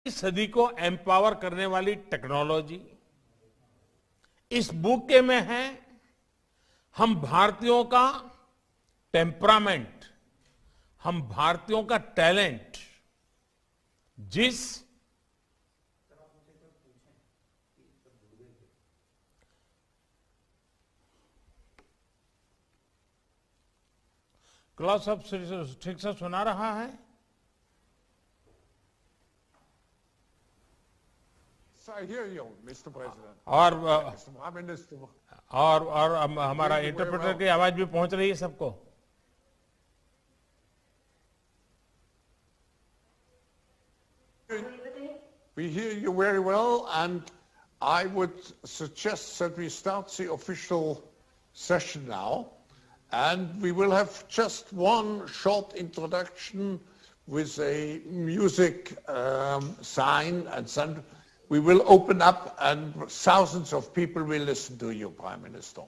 सदी को एम्पावर करने वाली टेक्नोलॉजी इस बुके में है। हम भारतीयों का टेम्परामेंट, हम भारतीयों का टैलेंट, जिस क्लास अब ठीक से सुना रहा है? I hear you, Mr. President. और हमारा इंटरप्रेटर की आवाज भी पहुंच रही है सबको? We hear you very well, and I would suggest that we start the official session now, and we will have just one short introduction with a music sign, and then we will open up and thousands of people will listen to you, Prime Minister.